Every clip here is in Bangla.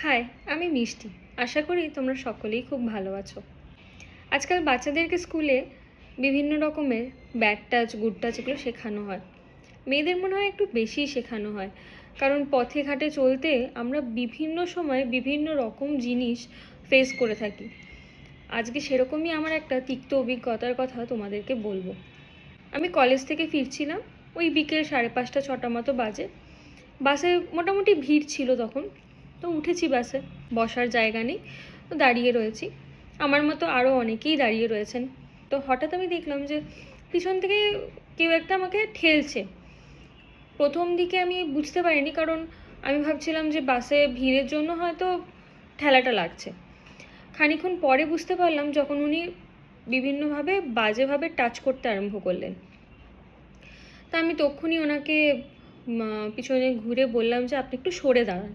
হাই, আমি মিষ্টি। আশা করি তোমরা সকলেই খুব ভালো আছো। আজকাল বাচ্চাদেরকে স্কুলে বিভিন্ন রকমের ব্যাড টাচ, গুড টাচ এগুলো শেখানো হয়। মেয়েদের মনে হয় একটু বেশিই শেখানো হয়, কারণ পথে ঘাটে চলতে আমরা বিভিন্ন সময় বিভিন্ন রকম জিনিস ফেস করে থাকি। আজকে সেরকমই আমার একটা তিক্ত অভিজ্ঞতার কথা তোমাদেরকে বলবো। আমি কলেজ থেকে ফিরছিলাম, ওই বিকেল 5:30-6টা মতো বাজে। বাসে মোটামুটি ভিড় ছিল তখন, তো উঠেছি বাসে, বসার জায়গা নেই, তো দাঁড়িয়ে রয়েছি। আমার মতো আরও অনেকেই দাঁড়িয়ে রয়েছেন। তো হঠাৎ আমি দেখলাম যে পিছন থেকে কেউ একটা আমাকে ঠেলছে। প্রথম দিকে আমি বুঝতে পারিনি, কারণ আমি ভাবছিলাম যে বাসে ভিড়ের জন্য হয়তো ঠেলাটা লাগছে। খানিকক্ষণ পরে বুঝতে পারলাম যখন উনি বিভিন্নভাবে বাজেভাবে টাচ করতে আরম্ভ করলেন। তা আমি তক্ষুনি ওনাকে পিছনে ঘুরে বললাম যে আপনি একটু সরে দাঁড়ান।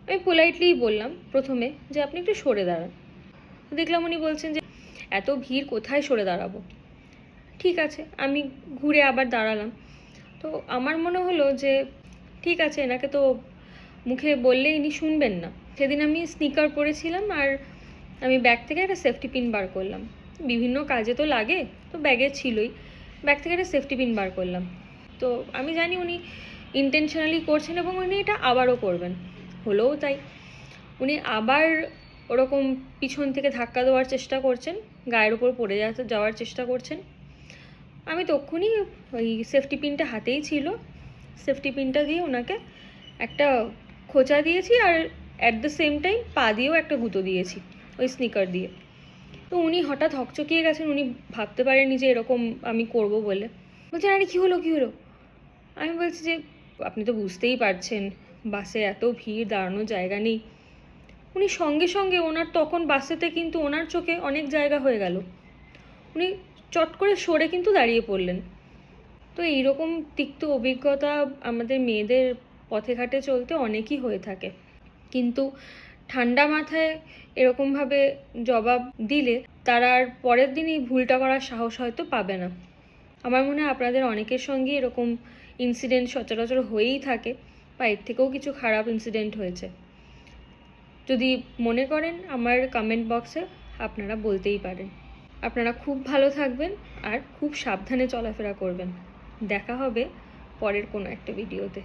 আমি পোলাইটলিই বললাম প্রথমে যে আপনি একটু সরে দাঁড়ান। দেখলাম উনি বলছেন যে এত ভিড় কোথায় সরে দাঁড়াবো। ঠিক আছে, আমি ঘুরে আবার দাঁড়ালাম। তো আমার মনে হলো যে ঠিক আছে, এনাকে তো মুখে বললে ইনি শুনবেন না। সেদিন আমি স্নিকার পরেছিলাম, আর আমি ব্যাগ থেকে একটা সেফটি পিন বার করলাম। বিভিন্ন কাজে তো লাগে, তো ব্যাগে ছিলই। ব্যাগ থেকে একটা সেফটি পিন বার করলাম। তো আমি জানি উনি ইন্টেনশনালি করছেন এবং উনি এটা আবারও করবেন। হলোও তাই। উনি আবার ওরকম পিছন থেকে ধাক্কা দেওয়ার চেষ্টা করছেন, গায়ের ওপর পড়ে যাওয়ার চেষ্টা করছেন। আমি তক্ষুনি ওই সেফটি পিনটা হাতেই ছিল, সেফটি পিনটা দিয়ে ওনাকে একটা খোঁচা দিয়েছি, আর অ্যাট দ্য সেম টাইম পা দিয়েও একটা গুঁতো দিয়েছি ওই স্নিকার দিয়ে। তো উনি হঠাৎ হকচকিয়ে গেছেন, উনি ভাবতে পারেননি যে এরকম আমি করব বলে। বলছেন আরে কী হলো কী হলো। আমি বলছি যে আপনি তো বুঝতেই পারছেন বাসে এত ভিড়, দাঁড়ানোর জায়গা নেই। উনি সঙ্গে সঙ্গে ওনার তখন বাসেতে কিন্তু ওনার চোখে অনেক জায়গা হয়ে গেল, উনি চট করে সরে কিন্তু দাঁড়িয়ে পড়লেন। তো এইরকম তিক্ত অভিজ্ঞতা আমাদের মেয়েদের পথে ঘাটে চলতে অনেকই হয়ে থাকে, কিন্তু ঠান্ডা মাথায় এরকমভাবে জবাব দিলে তারা আর পরের দিন এই ভুলটা করার সাহস হয়তো পাবে না। আমার মনে হয় আপনাদের অনেকের সঙ্গে এরকম ইনসিডেন্ট সচরাচর হয়েই থাকে, বা এর থেকেও কিছু খারাপ ইনসিডেন্ট হয়েছে। যদি মনে করেন আমার কমেন্ট বক্সে আপনারা বলতেই পারেন। আপনারা খুব ভালো থাকবেন আর খুব সাবধানে চলাফেরা করবেন। দেখা হবে পরের কোনো একটা ভিডিওতে।